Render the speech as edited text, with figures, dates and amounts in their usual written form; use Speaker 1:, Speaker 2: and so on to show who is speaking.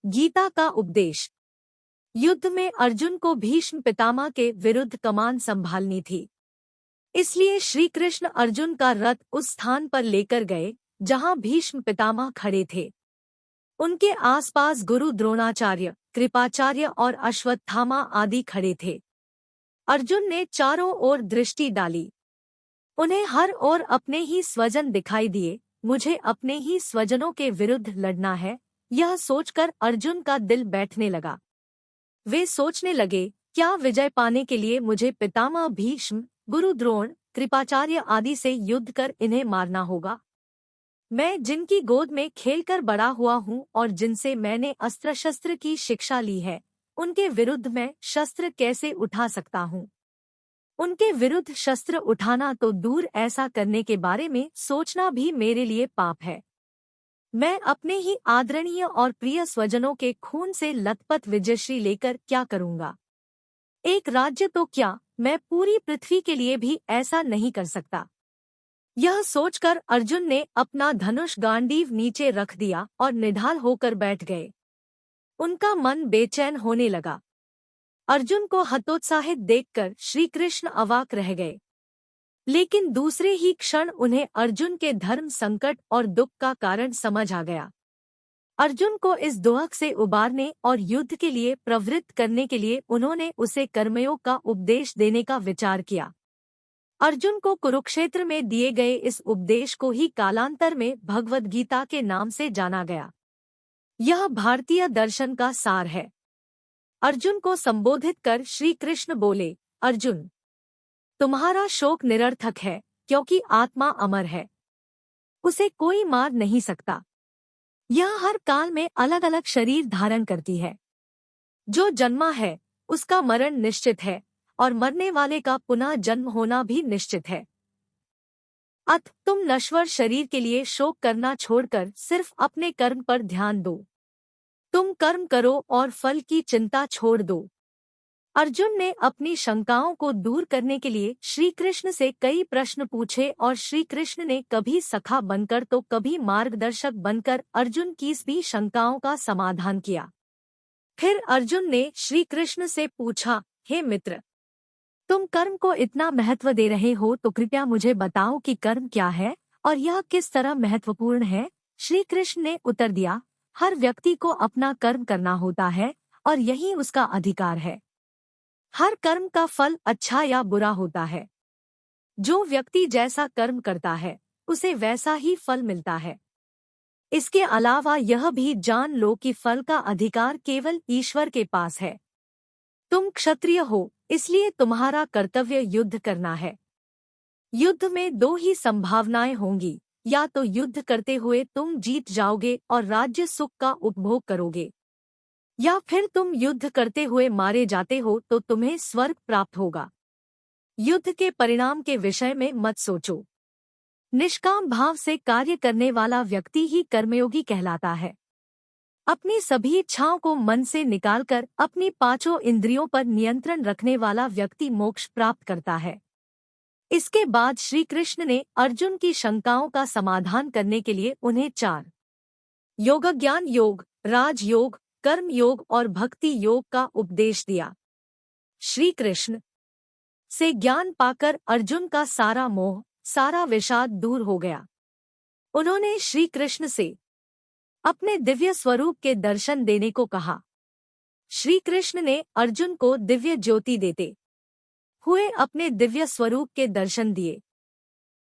Speaker 1: गीता का उपदेश। युद्ध में अर्जुन को भीष्म पितामह के विरुद्ध कमान संभालनी थी। इसलिए श्री कृष्ण अर्जुन का रथ उस स्थान पर लेकर गए जहां भीष्म पितामह खड़े थे। उनके आसपास गुरु द्रोणाचार्य, कृपाचार्य और अश्वत्थामा आदि खड़े थे। अर्जुन ने चारों ओर दृष्टि डाली। उन्हें हर ओर अपने ही स्वजन दिखाई दिए। मुझे अपने ही स्वजनों के विरुद्ध लड़ना है, यह सोचकर अर्जुन का दिल बैठने लगा। वे सोचने लगे, क्या विजय पाने के लिए मुझे पितामह भीष्म, गुरु द्रोण, कृपाचार्य आदि से युद्ध कर इन्हें मारना होगा? मैं जिनकी गोद में खेलकर बड़ा हुआ हूँ और जिनसे मैंने अस्त्र शस्त्र की शिक्षा ली है, उनके विरुद्ध मैं शस्त्र कैसे उठा सकता हूँ? उनके विरुद्ध शस्त्र उठाना तो दूर, ऐसा करने के बारे में सोचना भी मेरे लिए पाप है। मैं अपने ही आदरणीय और प्रिय स्वजनों के खून से लथपथ विजयश्री लेकर क्या करूँगा? एक राज्य तो क्या, मैं पूरी पृथ्वी के लिए भी ऐसा नहीं कर सकता। यह सोचकर अर्जुन ने अपना धनुष गांडीव नीचे रख दिया और निढाल होकर बैठ गए। उनका मन बेचैन होने लगा। अर्जुन को हतोत्साहित देखकर श्री कृष्ण अवाक रह गए। लेकिन दूसरे ही क्षण उन्हें अर्जुन के धर्म संकट और दुख का कारण समझ आ गया। अर्जुन को इस दोहक से उबारने और युद्ध के लिए प्रवृत्त करने के लिए उन्होंने उसे कर्मयोग का उपदेश देने का विचार किया। अर्जुन को कुरुक्षेत्र में दिए गए इस उपदेश को ही कालांतर में भगवद गीता के नाम से जाना गया। यह भारतीय दर्शन का सार है। अर्जुन को संबोधित कर श्री कृष्ण बोले, अर्जुन, तुम्हारा शोक निरर्थक है, क्योंकि आत्मा अमर है, उसे कोई मार नहीं सकता। यह हर काल में अलग अलग शरीर धारण करती है। जो जन्मा है उसका मरण निश्चित है और मरने वाले का पुनः जन्म होना भी निश्चित है। अतः तुम नश्वर शरीर के लिए शोक करना छोड़कर सिर्फ अपने कर्म पर ध्यान दो। तुम कर्म करो और फल की चिंता छोड़ दो। अर्जुन ने अपनी शंकाओं को दूर करने के लिए श्री कृष्ण से कई प्रश्न पूछे और श्री कृष्ण ने कभी सखा बनकर तो कभी मार्गदर्शक बनकर अर्जुन की भी शंकाओं का समाधान किया। फिर अर्जुन ने श्री कृष्ण से पूछा, हे मित्र, तुम कर्म को इतना महत्व दे रहे हो तो कृपया मुझे बताओ कि कर्म क्या है और यह किस तरह महत्वपूर्ण है। श्री कृष्ण ने उत्तर दिया, हर व्यक्ति को अपना कर्म करना होता है और यही उसका अधिकार है। हर कर्म का फल अच्छा या बुरा होता है। जो व्यक्ति जैसा कर्म करता है उसे वैसा ही फल मिलता है। इसके अलावा यह भी जान लो कि फल का अधिकार केवल ईश्वर के पास है। तुम क्षत्रिय हो, इसलिए तुम्हारा कर्तव्य युद्ध करना है। युद्ध में दो ही संभावनाएं होंगी, या तो युद्ध करते हुए तुम जीत जाओगे और राज्य सुख का उपभोग करोगे, या फिर तुम युद्ध करते हुए मारे जाते हो तो तुम्हें स्वर्ग प्राप्त होगा। युद्ध के परिणाम के विषय में मत सोचो। निष्काम भाव से कार्य करने वाला व्यक्ति ही कर्मयोगी कहलाता है। अपनी सभी इच्छाओं को मन से निकालकर अपनी पांचों इंद्रियों पर नियंत्रण रखने वाला व्यक्ति मोक्ष प्राप्त करता है। इसके बाद श्री कृष्ण ने अर्जुन की शंकाओं का समाधान करने के लिए उन्हें 4 योगज्ञान योग, राजयोग, कर्म योग और भक्ति योग का उपदेश दिया। श्री कृष्ण से ज्ञान पाकर अर्जुन का सारा मोह, सारा विषाद दूर हो गया। उन्होंने श्री कृष्ण से अपने दिव्य स्वरूप के दर्शन देने को कहा। श्री कृष्ण ने अर्जुन को दिव्य ज्योति देते हुए अपने दिव्य स्वरूप के दर्शन दिए।